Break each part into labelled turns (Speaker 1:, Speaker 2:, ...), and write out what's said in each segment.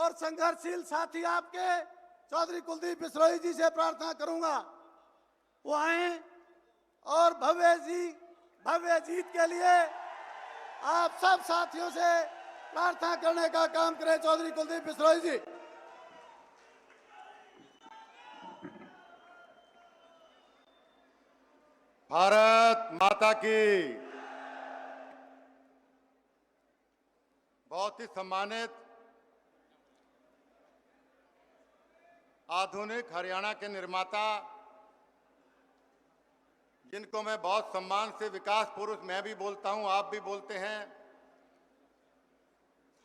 Speaker 1: और संघर्षशील साथी आपके चौधरी कुलदीप बिश्नोई जी से प्रार्थना करूंगा वो आए और भव्य जीत के लिए आप सब साथियों से प्रार्थना करने का काम करें। चौधरी कुलदीप बिश्नोई जी।
Speaker 2: भारत माता की। बहुत ही सम्मानित आधुनिक हरियाणा के निर्माता, जिनको मैं बहुत सम्मान से विकास पुरुष मैं भी बोलता हूं, आप भी बोलते हैं,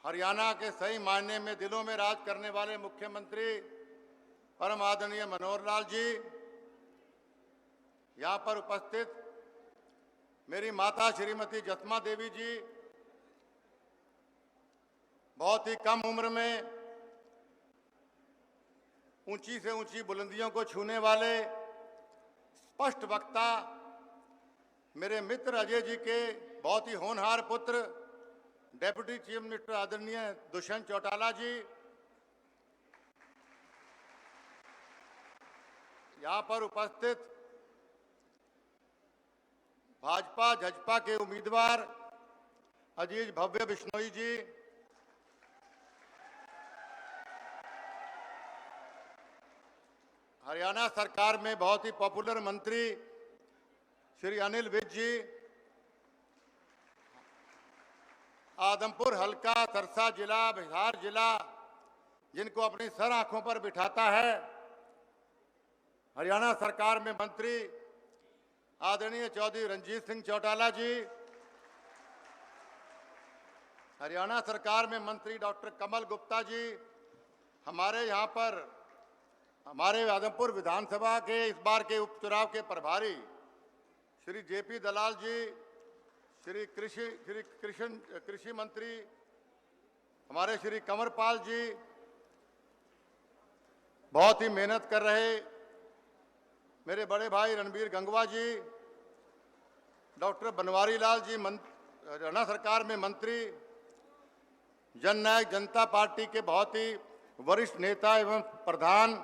Speaker 2: हरियाणा के सही मायने में दिलों में राज करने वाले मुख्यमंत्री परम आदरणीय मनोहर लाल जी, यहां पर उपस्थित मेरी माता श्रीमती जसमा देवी जी, बहुत ही कम उम्र में ऊंची से ऊंची बुलंदियों को छूने वाले स्पष्ट वक्ता मेरे मित्र अजय जी के बहुत ही होनहार पुत्र डेप्यूटी चीफ मिनिस्टर आदरणीय दुष्यंत चौटाला जी, यहां पर उपस्थित भाजपा जजपा के उम्मीदवार अजीज भव्य बिश्नोई जी, हरियाणा सरकार में बहुत ही पॉपुलर मंत्री श्री अनिल विज जी, आदमपुर हल्का, सरसा जिला, बिहार जिला, जिनको अपनी सर आंखों पर बिठाता है, हरियाणा सरकार में मंत्री आदरणीय चौधरी रणजीत सिंह चौटाला जी, हरियाणा सरकार में मंत्री डॉक्टर कमल गुप्ता जी, हमारे यहाँ पर हमारे आदमपुर विधानसभा के इस बार के उपचुनाव के प्रभारी श्री जेपी दलाल जी, श्री कृषि मंत्री हमारे श्री कंवरपाल जी, बहुत ही मेहनत कर रहे मेरे बड़े भाई रणबीर गंगवा जी, डॉक्टर बनवारी लाल जी, हरियाणा सरकार में मंत्री, जननायक जनता पार्टी के बहुत ही वरिष्ठ नेता एवं प्रधान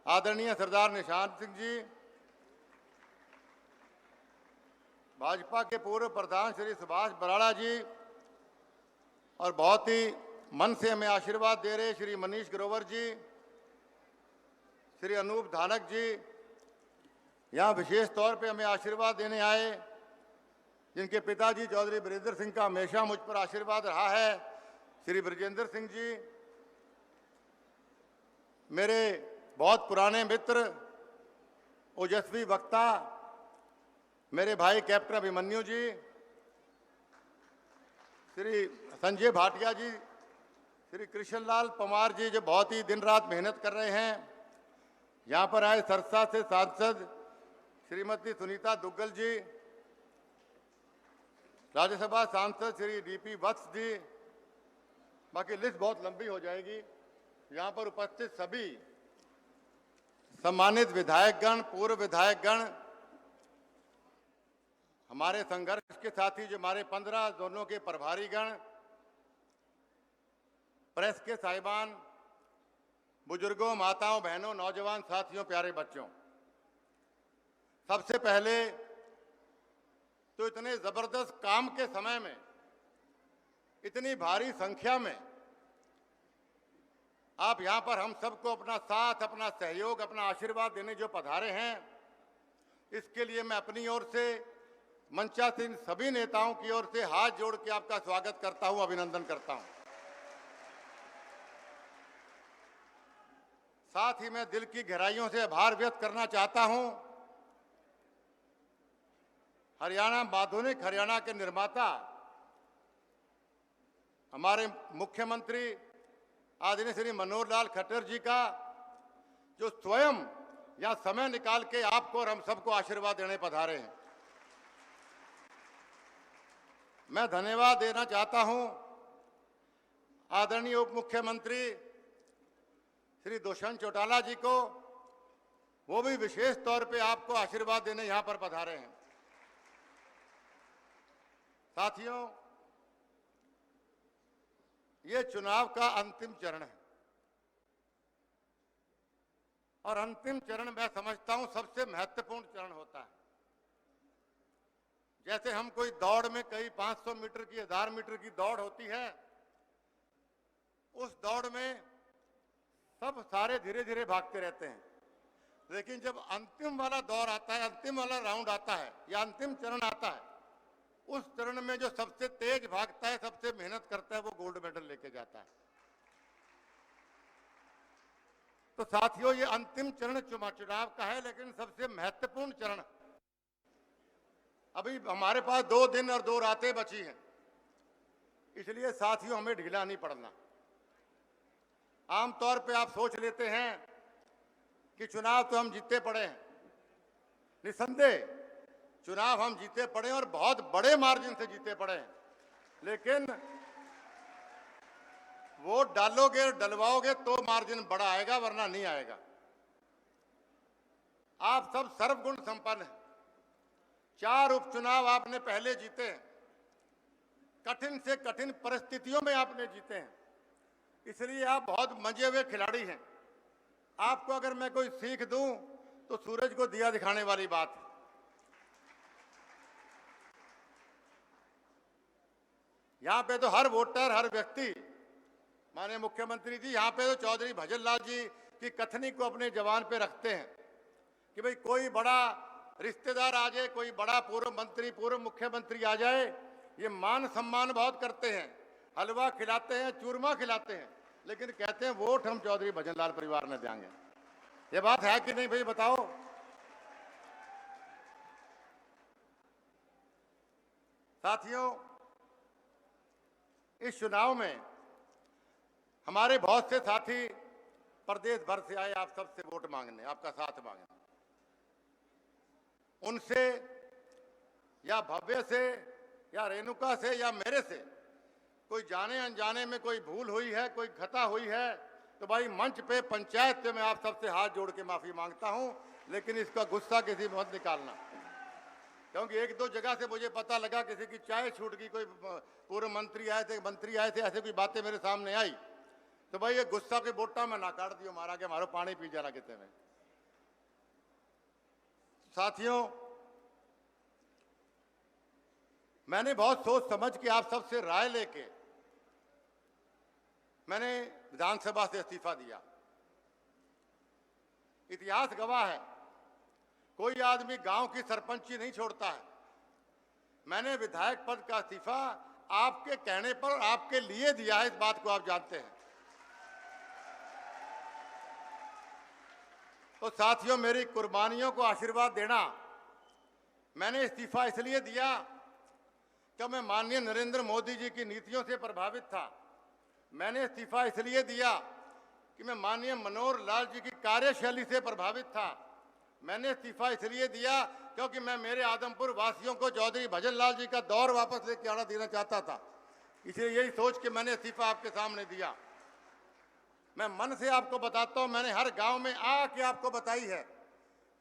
Speaker 2: आदरणीय सरदार निशांत सिंह जी, भाजपा के पूर्व प्रधान श्री सुभाष बराड़ा जी, और बहुत ही मन से हमें आशीर्वाद दे रहे श्री मनीष ग्रोवर जी, श्री अनूप धानक जी, यहाँ विशेष तौर पे हमें आशीर्वाद देने आए, जिनके पिताजी चौधरी ब्रिजेंद्र सिंह का हमेशा मुझ पर आशीर्वाद रहा है, श्री ब्रिजेंद्र सिंह जी, मेरे बहुत पुराने मित्र ओजस्वी वक्ता मेरे भाई कैप्टन अभिमन्यु जी, श्री संजय भाटिया जी, श्री कृष्णलाल पवार जी, जो बहुत ही दिन रात मेहनत कर रहे हैं, यहाँ पर आए सरसा से सांसद श्रीमती सुनीता दुग्गल जी, राज्यसभा सांसद श्री डीपी वत्स जी, बाकी लिस्ट बहुत लंबी हो जाएगी। यहाँ पर उपस्थित सभी सम्मानित विधायकगण, पूर्व विधायकगण, हमारे संघर्ष के साथी जो हमारे 15 जोनों के प्रभारीगण, प्रेस के साहिबान, बुजुर्गों, माताओं, बहनों, नौजवान साथियों, प्यारे बच्चों, सबसे पहले तो इतने जबरदस्त काम के समय में इतनी भारी संख्या में आप यहां पर हम सबको अपना साथ, अपना सहयोग, अपना आशीर्वाद देने जो पधारे हैं, इसके लिए मैं अपनी ओर से, मंचासीन सभी नेताओं की ओर से हाथ जोड़ के आपका स्वागत करता हूं, अभिनंदन करता हूं। साथ ही मैं दिल की गहराइयों से आभार व्यक्त करना चाहता हूं आधुनिक हरियाणा के निर्माता हमारे मुख्यमंत्री आदरणीय श्री मनोहर लाल खट्टर जी का, जो स्वयं यहां समय निकाल के आपको और हम सबको आशीर्वाद देने पधारे हैं। मैं धन्यवाद देना चाहता हूं आदरणीय उप मुख्यमंत्री श्री दुष्यंत चौटाला जी को, वो भी विशेष तौर पे आपको आशीर्वाद देने यहां पर पधारे हैं। साथियों, ये चुनाव का अंतिम चरण है। और अंतिम चरण मैं समझता हूं सबसे महत्वपूर्ण चरण होता है। जैसे हम कोई दौड़ में कई 500 मीटर की 1000 मीटर की दौड़ होती है, उस दौड़ में सब सारे धीरे धीरे भागते रहते हैं, लेकिन जब अंतिम वाला दौर आता है, अंतिम वाला राउंड आता है या अंतिम चरण आता है, उस चरण में जो सबसे तेज भागता है, सबसे मेहनत करता है, वो गोल्ड मेडल लेके जाता है। तो साथियों, ये अंतिम चरण चुनाव का है, लेकिन सबसे महत्वपूर्ण चरण। अभी हमारे पास 2 दिन और 2 रातें बची हैं, इसलिए साथियों हमें ढीला नहीं पड़ना। आमतौर पे आप सोच लेते हैं कि चुनाव तो हम जीते पड़े हैं। निसंदेह चुनाव हम जीते पड़े हैं और बहुत बड़े मार्जिन से जीते पड़े हैं, लेकिन वोट डालोगे और डलवाओगे तो मार्जिन बड़ा आएगा, वरना नहीं आएगा। आप सब सर्वगुण संपन्न हैं। 4 उपचुनाव आपने पहले जीते हैं, कठिन से कठिन परिस्थितियों में आपने जीते हैं, इसलिए आप बहुत मंजे हुए खिलाड़ी हैं। आपको अगर मैं कोई सीख दूं तो सूरज को दिया दिखाने वाली बात है। यहां पे तो हर वोटर, हर व्यक्ति, माननीय मुख्यमंत्री जी, यहां पे तो चौधरी भजनलाल जी की कथनी को अपने जबान पे रखते हैं कि भाई कोई बड़ा रिश्तेदार आ जाए, कोई बड़ा पूर्व मंत्री, पूर्व मुख्यमंत्री आ जाए, ये मान सम्मान बहुत करते हैं, हलवा खिलाते हैं, चूरमा खिलाते हैं, लेकिन कहते हैं वोट हम चौधरी भजनलाल परिवार ने देंगे। ये बात है कि नहीं भाई, बताओ। साथियों, इस चुनाव में हमारे बहुत से साथी प्रदेश भर से आए आप सबसे वोट मांगने, आपका साथ मांगने। उनसे या भव्य से या रेणुका से या मेरे से कोई जाने अनजाने में कोई भूल हुई है, कोई खता हुई है, तो भाई मंच पे, पंचायत पे मैं आप सबसे हाथ जोड़ के माफी मांगता हूं, लेकिन इसका गुस्सा किसी मत निकालना, क्योंकि 1-2 जगह से मुझे पता लगा किसी की चाय छूट गई, कोई पूर्व मंत्री आए थे, ऐसे कोई बातें मेरे सामने आई, तो भाई ये गुस्सा के बोटा में ना काट दियो मारा के मारो पानी पी जरा कितने में। साथियों, मैंने बहुत सोच समझ के आप सबसे राय लेके मैंने विधानसभा से इस्तीफा दिया। इतिहास गवाह है, कोई आदमी गांव की सरपंची नहीं छोड़ता है। मैंने विधायक पद का इस्तीफा आपके कहने पर और आपके लिए दिया है, इस बात को आप जानते हैं। तो साथियों, मेरी कुर्बानियों को आशीर्वाद देना, मैंने इस्तीफा इसलिए दिया कि मैं माननीय नरेंद्र मोदी जी की नीतियों से प्रभावित था। मैंने इस्तीफा इसलिए दिया कि मैं माननीय मनोहर लाल जी की कार्यशैली से प्रभावित था। मैंने इस्तीफा इसलिए दिया क्योंकि मैं मेरे आदमपुर वासियों को चौधरी भजनलाल जी का दौर वापस लेके आना देना चाहता था, इसलिए यही सोच के मैंने इस्तीफा आपके सामने दिया। मैं मन से आपको बताता हूं, मैंने हर गांव में आके आपको बताई है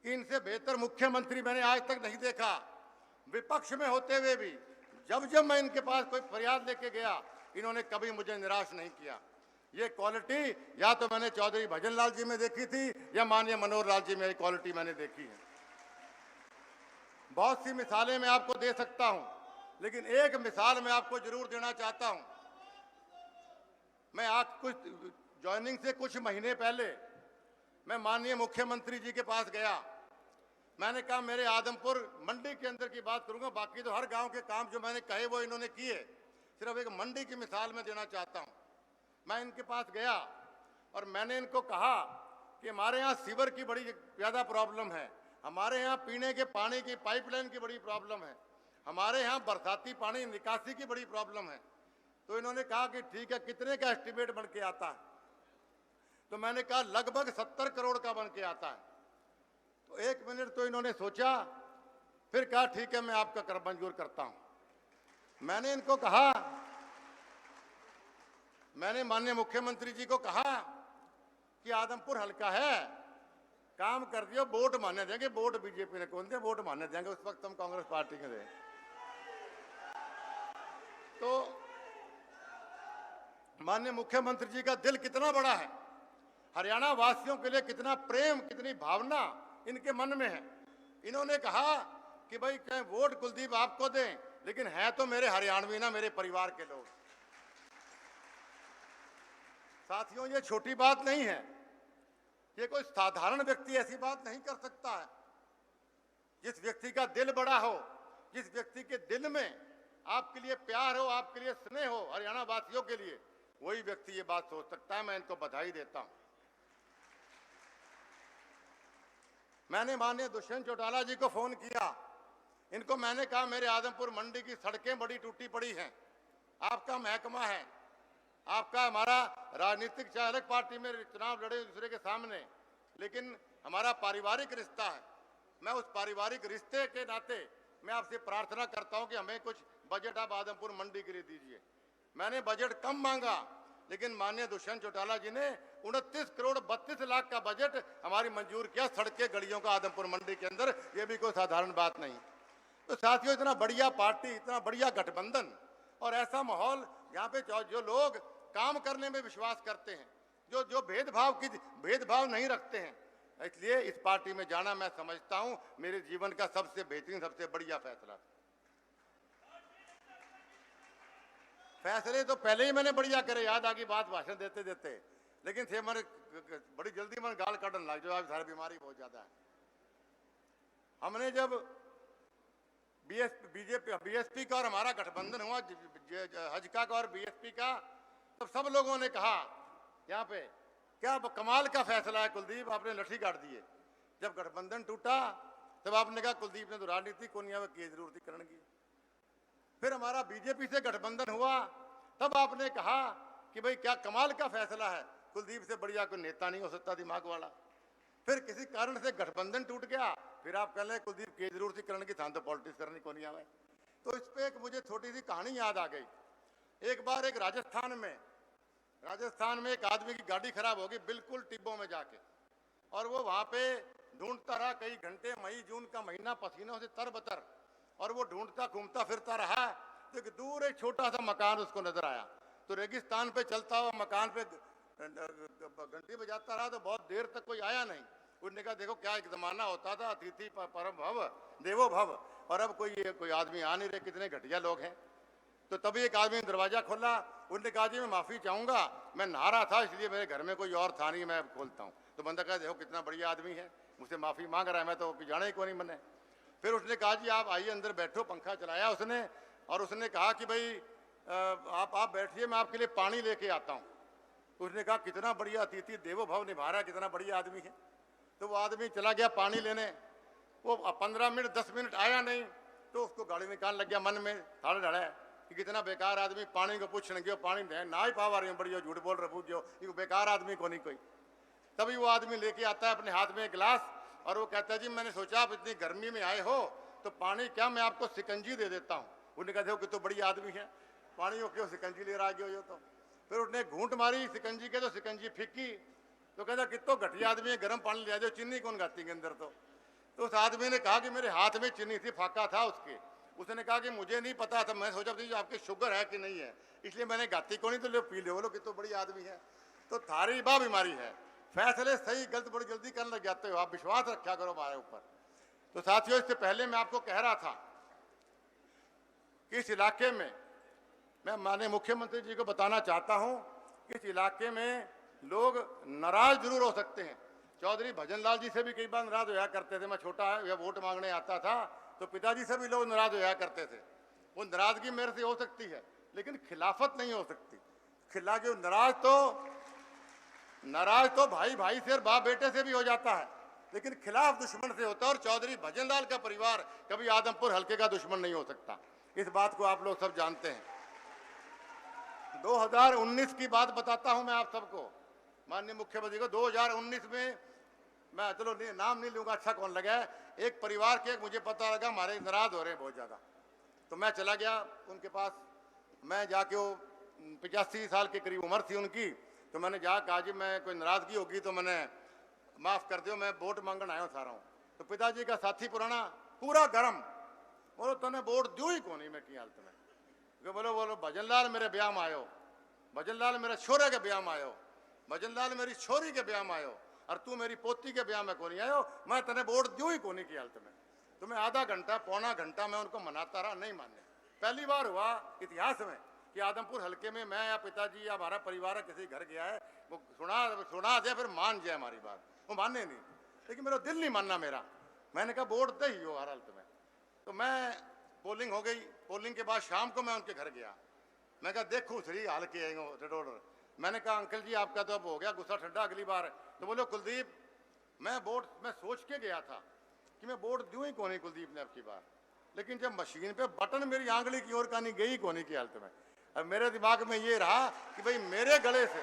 Speaker 2: कि इनसे बेहतर मुख्यमंत्री मैंने आज तक नहीं देखा। विपक्ष में होते हुए भी जब जब मैं इनके पास कोई फरियाद लेके गया, इन्होंने कभी मुझे निराश नहीं किया। ये क्वालिटी या तो मैंने चौधरी भजनलाल जी में देखी थी या माननीय मनोहर लाल जी में ये क्वालिटी मैंने देखी है। बहुत सी मिसालें मैं आपको दे सकता हूं, लेकिन एक मिसाल मैं आपको जरूर देना चाहता हूं। मैं आज कुछ ज्वाइनिंग से कुछ महीने पहले मैं माननीय मुख्यमंत्री जी के पास गया। मैंने कहा मेरे आदमपुर मंडी के अंदर की बात करूंगा, बाकी तो हर गांव के काम जो मैंने कहे वो इन्होंने किए, सिर्फ एक मंडी की मिसाल मैं देना चाहता हूं। मैं इनके पास गया और मैंने इनको कहा कि हमारे यहाँ सीवर की बड़ी ज़्यादा प्रॉब्लम है, हमारे यहाँ पीने के पानी की पाइपलाइन की बड़ी प्रॉब्लम है, हमारे यहाँ बरसाती पानी निकासी की बड़ी प्रॉब्लम है। तो इन्होंने कहा कि ठीक है, कितने का एस्टिमेट बन के आता है? तो मैंने कहा लगभग 70 करोड़ का बन के आता है। तो 1 मिनट तो इन्होंने सोचा, फिर कहा ठीक है मैं आपका कर मंजूर करता हूं। मैंने इनको कहा, मैंने माननीय मुख्यमंत्री जी को कहा कि आदमपुर हल्का है, काम कर दियो, वोट मानने देंगे। वोट बीजेपी ने कौन दिया, वोट मानने देंगे, उस वक्त हम कांग्रेस पार्टी के थे। तो माननीय मुख्यमंत्री जी का दिल कितना बड़ा है, हरियाणा वासियों के लिए कितना प्रेम, कितनी भावना इनके मन में है। इन्होंने कहा कि भाई कहीं वोट कुलदीप आपको दें, लेकिन है तो मेरे हरियाणवी ना, मेरे परिवार के लोग। साथियों, ये छोटी बात नहीं है। ये कोई साधारण व्यक्ति ऐसी बात नहीं कर सकता है। जिस व्यक्ति का दिल बड़ा हो, जिस व्यक्ति के दिल में आपके लिए प्यार हो, आपके लिए स्नेह हो, हरियाणा वासियों के लिए, वही व्यक्ति ये बात सोच सकता है। मैं इनको बधाई देता हूं। मैंने माननीय दुष्यंत चौटाला जी को फोन किया। इनको मैंने कहा मेरे आदमपुर मंडी की सड़कें बड़ी टूटी पड़ी हैं, आपका महकमा है, आपका हमारा राजनीतिक चाहे अलग पार्टी में चुनाव लड़े दूसरे के सामने, लेकिन हमारा पारिवारिक रिश्ता है। मैं उस पारिवारिक रिश्ते के नाते मैं आपसे प्रार्थना करता हूं कि हमें कुछ बजट आप आदमपुर मंडी के लिए दीजिए। मैंने बजट कम मांगा, लेकिन माननीय दुष्यंत चौटाला जी ने 29 करोड़ 32 लाख का बजट हमारी मंजूर किया सड़कें गलियों का आदमपुर मंडी के अंदर। ये भी कोई साधारण बात नहीं। तो साथियों, इतना बढ़िया पार्टी, इतना बढ़िया गठबंधन और ऐसा माहौल यहाँ पे जो लोग काम करने में विश्वास करते हैं, जो भेदभाव नहीं रखते हैं, इसलिए इस पार्टी में जाना मैं समझता हूं मेरे जीवन का सबसे बेहतरीन, सबसे बढ़िया फैसला। फैसले तो पहले ही मैंने बढ़िया करे, याद आ गई बात भाषण देते देते, लेकिन थे मन बड़ी जल्दी मन गाल काटने लग जाओ, सारी बीमारी बहुत ज्यादा है। हमने जब बीएसपी का और हमारा गठबंधन हुआ, हजका का और बीएसपी का, तब सब लोगों ने कहा यहाँ पे क्या कमाल का फैसला है कुलदीप, आपने लठी काट दिए। जब गठबंधन टूटा तब आपने कहा कुलदीप ने तो राजनीति को नहीं की जरूरत करण की। फिर हमारा बीजेपी से गठबंधन हुआ, तब आपने कहा कि भाई क्या कमाल का फैसला है, कुलदीप से बढ़िया कोई नेता नहीं हो सकता दिमाग वाला। फिर किसी कारण से गठबंधन टूट गया, फिर आप कह रहे कुलदीप की जरूरत करण की, तो पॉलिटिक्स करनी को नहीं आवे। तो इस पे एक मुझे छोटी सी कहानी याद आ गई। एक बार एक राजस्थान में एक आदमी की गाड़ी खराब हो गई बिल्कुल टिब्बों में जाके, और वो वहां पे ढूंढता रहा कई घंटे, मई जून का महीना, पसीनों से तरबतर, और वो ढूंढता घूमता फिरता रहा। तो एक दूर एक छोटा सा मकान उसको नजर आया। तो रेगिस्तान पे चलता हुआ मकान पे घंटी बजाता रहा, तो बहुत देर तक कोई आया नहीं। उसने कहा देखो क्या एक जमाना होता था, अतिथि परम भव देवो भव, और अब कोई आदमी आ नहीं रहे, कितने घटिया लोग हैं। तो तभी एक आदमी ने दरवाजा खोला। उन्होंने कहा जी मैं माफी चाहूंगा, मैं नहा रहा था इसलिए मेरे घर में कोई और था नहीं, मैं खोलता हूँ। तो बंदा कहा देखो कितना बढ़िया आदमी है, मुझसे माफी मांग रहा है, मैं तो जाने ही को नहीं मने। फिर उसने कहा जी आप आइए अंदर बैठो, पंखा चलाया उसने, और उसने कहा कि भाई आप बैठिए, मैं आपके लिए पानी लेके आता हूँ। उसने कहा कितना बढ़िया अतिथि देवो भव निभा रहा है, कितना बढ़िया आदमी है। तो वो आदमी चला गया पानी लेने। वो 15 मिनट 10 मिनट आया नहीं, तो उसको गाड़ी में कान लग गया, मन में थाड़ डड़ा कि कितना बेकार आदमी, पानी को पूछने गयो, पानी ना ही पावा रही बढ़िया, झूठ बोल रहे पूछो, ये बेकार आदमी को नहीं कोई। तभी वो आदमी लेके आता है अपने हाथ में एक गिलास, और वो कहता है जी मैंने सोचा आप इतनी गर्मी में आए हो तो पानी क्या मैं आपको सिकंजी दे देता हूँ। उन्होंने कहा देखो कि तो बढ़िया आदमी है, पानी को क्यों सिकंजी ले रहा है तो। फिर उसने घूंट मारी सिकंजी के, तो सिकंजी फीकी। तो कहता कितो घटिया आदमी है, गर्म पानी ले जाओ, चीनी कौन गाती के अंदर। तो उस आदमी ने कहा कि मेरे हाथ में चीनी थी, फाका था उसके। उसने कहा कि मुझे नहीं पता था, मैं सोचा था आपकी शुगर है कि नहीं है, इसलिए मैंने गाती को नहीं, तो लो पी लो। बोलो कि तो बड़ी आदमी है। तो थारी बा बीमारी है, फैसले सही गलत बड़ी जल्दी करने लग जाते हो, आप विश्वास रखा करो हमारे ऊपर। तो साथियों, इससे पहले मैं आपको कह रहा था कि इस इलाके में मैं माननीय मुख्यमंत्री जी को बताना चाहता हूं कि इस इलाके में लोग नाराज जरूर हो सकते हैं। चौधरी भजनलाल जी से भी कई बार नाराज होया करते थे। मैं छोटा या वोट मांगने आता था तो पिताजी से भी लोग नाराज होया करते थे। वो नाराजगी मेरे से हो सकती है, लेकिन खिलाफत नहीं हो सकती। नाराज तो भाई भाई से और बाप बेटे से भी हो जाता है, लेकिन खिलाफ दुश्मन से होता है। और चौधरी भजनलाल का परिवार कभी आदमपुर हल्के का दुश्मन नहीं हो सकता, इस बात को आप लोग सब जानते हैं। 2019 की बात बताता हूं मैं आप सबको, माननीय मुख्यमंत्री को। 2019 में मैं चलो नाम नहीं लूंगा, अच्छा कौन लगा है, एक परिवार के मुझे पता लगा हमारे नाराज हो रहे हैं बहुत ज्यादा। तो मैं चला गया उनके पास, मैं जाके, वो 85 साल के करीब उम्र थी उनकी। तो मैंने जाकर कहा जी मैं कोई नाराजगी होगी तो मैंने माफ कर दो, मैं वोट मांगने आया सारा हूँ। तो पिताजी का साथी पुराना पूरा गर्म, बोलो तने वोट दू ही को नहीं मैं की हालत में। बोलो भजनलाल मेरे ब्याह में आयो, भजनलाल मेरे छोरे के ब्याह में आयो, भजनलाल मेरी छोरी के ब्याह में आयो और तू मेरी पोती के ब्याह में कोनी आयो, मैं तने वोट दूं ही कोनी की हालत में। तो मैं आधा घंटा पौना घंटा मैं उनको मनाता रहा, नहीं माने। पहली बार हुआ इतिहास में कि आदमपुर हल्के में मैं या पिताजी या हमारा परिवार किसी घर गया है, वो सुना दे फिर मान जाए हमारी बात, वो माने नहीं। लेकिन मेरा दिल नहीं मानना मेरा, मैंने कहा वोट दे ही हो हर हालत में। तो मैं पोलिंग हो गई, पोलिंग के बाद शाम को मैं उनके घर गया, मैं कहा देखो श्री हाल के रिटोडर। मैंने कहा अंकल जी आपका तो अब हो गया गुस्सा ठंडा, अगली बार। तो बोलो कुलदीप मैं वोट मैं सोच के गया था कि मैं वोट दूं ही कोनी कुलदीप ने अब की बार, लेकिन जब मशीन पे बटन मेरी आंगली की ओर कहानी गई कोनी की हालत में। अब मेरे दिमाग में ये रहा कि भाई मेरे गले से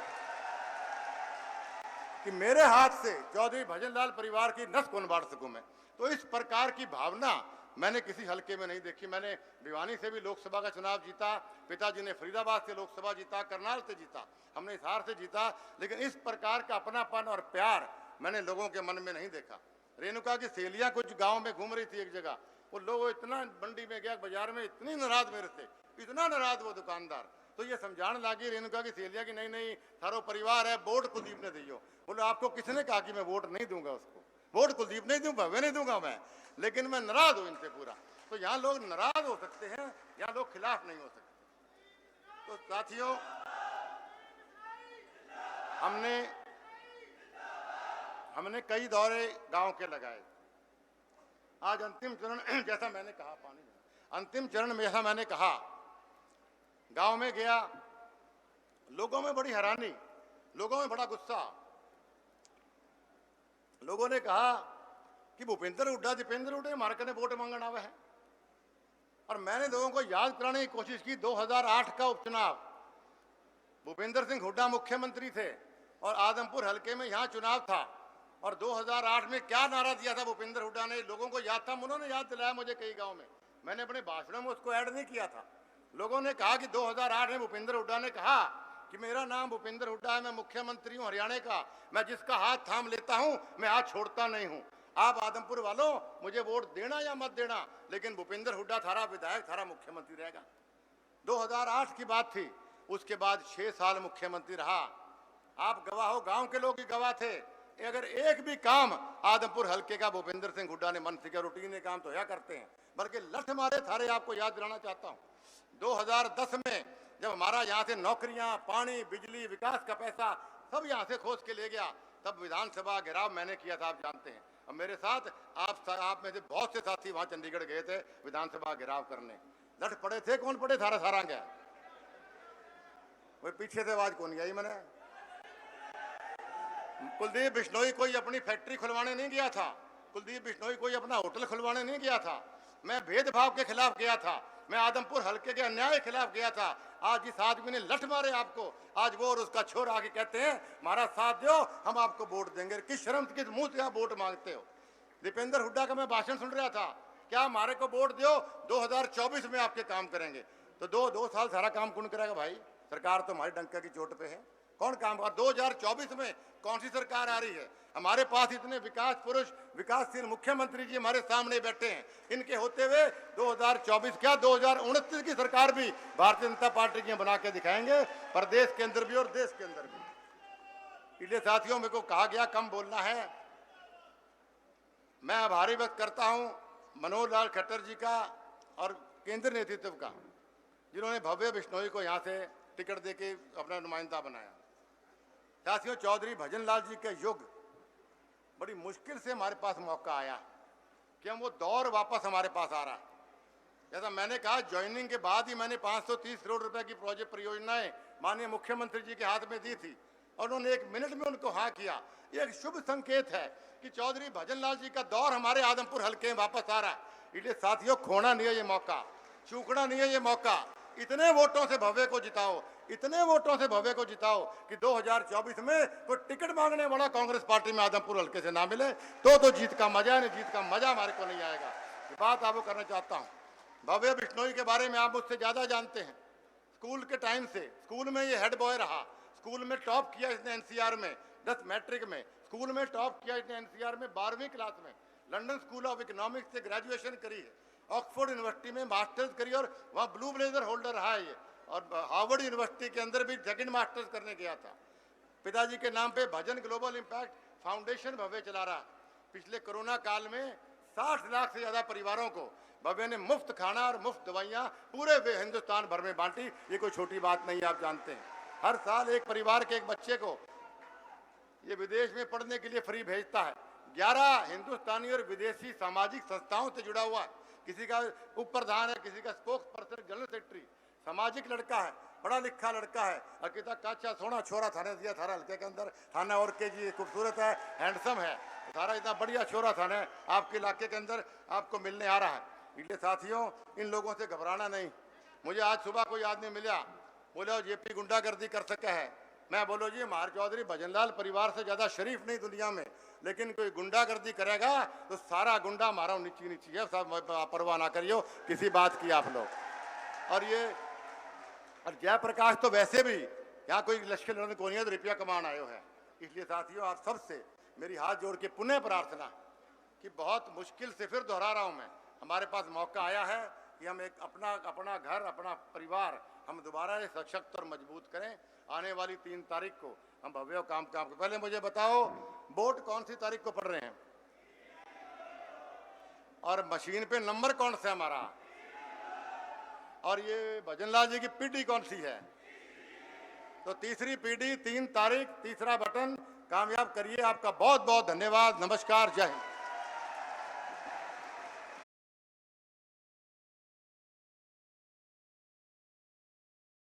Speaker 2: कि मेरे हाथ से चौधरी भजनलाल परिवार की नस कौन बांट सकूं मैं। तो इस प्रकार की भावना मैंने किसी हल्के में नहीं देखी। मैंने भिवानी से भी लोकसभा का चुनाव जीता, पिताजी ने फरीदाबाद से लोकसभा जीता, करनाल से जीता, हमने हिसार से जीता, लेकिन इस प्रकार का अपनापन और प्यार मैंने लोगों के मन में नहीं देखा। रेणुका की सहेलियां कुछ गांव में घूम रही थी एक जगह, वो लोग इतना मंडी में गया बाजार में, इतनी नाराज मेरे से, इतना नाराज वो दुकानदार। तो ये समझाने लगी रेणुका की सहेलियां कि नहीं नहीं थारो परिवार है, वोट कुलदीप ने दियो। बोले आपको किसने कहा कि मैं वोट नहीं दूंगा उसको, वोट कुलदीप नहीं दूंगा, वे नहीं दूंगा मैं, लेकिन मैं नाराज हूं इनसे पूरा। तो यहाँ लोग नाराज हो सकते हैं, यहाँ लोग खिलाफ नहीं हो सकते। तो साथियों हमने कई दौरे गांव के लगाए। आज अंतिम चरण जैसा मैंने कहा, पानी अंतिम चरण में जैसा मैंने कहा, गांव में गया, लोगों में बड़ी हैरानी, लोगों में बड़ा गुस्सा। लोगों ने कहा कि भूपेंद्र हुड्डा दीपेंद्र हुड्डा हमारे कने वोट मांगने आवे है। और मैंने लोगों को याद कराने की कोशिश की 2008 का उपचुनाव, भूपेंद्र सिंह हुड्डा मुख्यमंत्री थे और आदमपुर हल्के में यहाँ चुनाव था, और 2008 में क्या नारा दिया था भूपेंद्र हुड्डा ने, लोगों को याद था, उन्होंने याद दिलाया मुझे कई गांव में, मैंने अपने भाषणों में उसको ऐड नहीं किया था। लोगों ने कहा कि 2008 में भूपेंद्र हुड्डा ने कहा कि मेरा नाम भूपेंद्र हुड्डा है, मैं मुख्यमंत्री हूं हरियाणा का, मैं जिसका हाथ थाम लेता हूं मैं हाथ छोड़ता नहीं हूं। आप आदमपुर वालों मुझे वोट देना या मत देना, लेकिन भूपेंद्र हुड्डा थारा विधायक थारा मुख्यमंत्री रहेगा। 2008 की बात थी, उसके बाद 6 साल मुख्यमंत्री रहा। आप गवाह हो, गांव के लोग ही गवाह थे। अगर एक भी काम आदमपुर हल्के का भूपेंद्र सिंह हुड्डा ने मन से किया, रूटीन काम तो यह करते हैं, बल्कि लठ मारे थारे आपको याद दिलाना चाहता हूं। 2010 में जब हमारा यहाँ से नौकरियां, पानी, बिजली, विकास का पैसा सब यहाँ से खोज के ले गया, तब विधानसभा घेराव मैंने किया था, आप जानते हैं। और मेरे साथ आप में से बहुत से साथी वहां चंडीगढ़ गए थे विधानसभा घेराव करने। लठ पड़े थे, कौन पड़े, थारा सारा गया, वो पीछे से आवाज कौन आई। मैंने कुलदीप बिश्नोई कोई अपनी फैक्ट्री खुलवाने नहीं गया था, कुलदीप बिश्नोई कोई अपना होटल खुलवाने नहीं गया था, मैं भेदभाव के खिलाफ गया था, मैं आदमपुर हल्के के अन्याय के खिलाफ गया था। आज जिस आदमी ने लठ मारे आपको, आज वो और उसका छोरा आके कहते हैं हमारा साथ दो, हम आपको वोट देंगे। किस शर्म किस मुंह से आप वोट मांगते हो। दीपेंद्र हुड्डा का मैं भाषण सुन रहा था, क्या हमारे को वोट दो, 2024 में आपके काम करेंगे। तो दो साल सारा काम कौन करेगा भाई, सरकार तो हमारी डंका की चोट पे है, कौन काम। और 2024 में कौन सी सरकार आ रही है। हमारे पास इतने विकास पुरुष, विकासशील मुख्यमंत्री जी हमारे सामने बैठे हैं, इनके होते हुए 2024 क्या 2029 की सरकार भी भारतीय जनता पार्टी की बना के दिखाएंगे, प्रदेश के अंदर भी और देश के अंदर भी। इसलिए साथियों, मेरे को कहा गया कम बोलना है। मैं आभारी व्यक्त करता हूं मनोहर लाल खट्टर जी का और केंद्र नेतृत्व का, जिन्होंने भव्य बिश्नोई को यहां से टिकट देके अपना नुमाइंदा बनाया। साथियों, चौधरी भजनलाल जी के युग बड़ी मुश्किल से हमारे पास मौका आया कि हम वो दौर वापस हमारे पास आ रहा है। जैसा मैंने कहा, ज्वाइनिंग के बाद ही मैंने 530 करोड़ रुपए की प्रोजेक्ट परियोजनाएं माननीय मुख्यमंत्री जी के हाथ में दी थी, और उन्होंने 1 मिनट में उनको हाँ किया। ये एक शुभ संकेत है कि चौधरी भजनलाल जी का दौर हमारे आदमपुर हल्के में वापस आ रहा है। इसलिए साथियों, खोना नहीं है ये मौका, चूकना नहीं है ये मौका। इतने वोटों से भव्य को जिताओ, इतने वोटों से भव्य को जिताओ कि 2024 में कोई टिकट मांगने वाला कांग्रेस पार्टी में आदमपुर हल्के से ना मिले, तो जीत का मजा है, नहीं जीत का मजा हमारे को नहीं आएगा। ये बात आपको करना चाहता हूँ। भव्य बिश्नोई के बारे में आप मुझसे ज्यादा जानते हैं। स्कूल के टाइम से स्कूल में ये हेड बॉय रहा, स्कूल में टॉप किया इसने एनसीआर में, 10 मैट्रिक में स्कूल में टॉप किया इसने एनसीआर में, 12वीं क्लास में लंदन स्कूल ऑफ इकोनॉमिक्स से ग्रेजुएशन करी है, ऑक्सफोर्ड यूनिवर्सिटी में मास्टर्स करी और वहाँ ब्लू ब्लेजर होल्डर रहा है ये, और हार्वर्ड यूनिवर्सिटी के अंदर भी सेकंड मास्टर्स करने गया था। पिताजी के नाम पे भजन ग्लोबल इम्पैक्ट फाउंडेशन भव्य चला रहा है। पिछले कोरोना काल में 60 लाख से ज्यादा परिवारों को भव्य ने मुफ्त खाना और मुफ्त दवाइयाँ पूरे हिंदुस्तान भर में बांटी। ये कोई छोटी बात नहीं, आप जानते हैं। हर साल एक परिवार के एक बच्चे को ये विदेश में पढ़ने के लिए फ्री भेजता है। 11 हिंदुस्तानी और विदेशी सामाजिक संस्थाओं से जुड़ा हुआ है। किसी का उप प्रधान है, किसी का स्पोक्स पर्सन, जनरल सेक्रेटरी, सामाजिक लड़का है, पढ़ा लिखा लड़का है। और कितना काचा सोना छोरा थाने दिया, थारा हल्के के अंदर थाना और के जी खूबसूरत है, हैंडसम है, सारा इतना बढ़िया छोरा थाने आपके इलाके के अंदर आपको मिलने आ रहा है। इसलिए साथियों, इन लोगों से घबराना नहीं। मुझे आज सुबह कोई आदमी मिला, बोले जेपी गुंडागर्दी कर सके है। मैं बोलो जी, मार चौधरी भजनलाल परिवार से ज्यादा शरीफ नहीं दुनिया में, लेकिन कोई गुंडागर्दी करेगा तो सारा गुंडा मारो नीची नीची है। सब परवाह ना करियो किसी बात की आप लोग। और ये और जयप्रकाश तो वैसे भी यहाँ कोई लश्कर लड़ने को नहीं है, तो रुपया कमान आयो है। इसलिए साथियों, आप सबसे मेरी हाथ जोड़ के पुनः प्रार्थना कि बहुत मुश्किल से फिर दोहरा रहा हूँ मैं, हमारे पास मौका आया है कि हम एक अपना घर, अपना परिवार हम दोबारा सशक्त और मजबूत करें। आने वाली 3 तारीख को हम भव्य काम को। पहले मुझे बताओ, वोट कौन सी तारीख को पढ़ रहे हैं और मशीन पे नंबर कौन सा है हमारा, और ये भजनलाल जी की पीढ़ी कौन सी है? तो तीसरी पीढ़ी, 3 तारीख, तीसरा बटन कामयाब करिए। आपका बहुत बहुत धन्यवाद। नमस्कार, जय हिंद।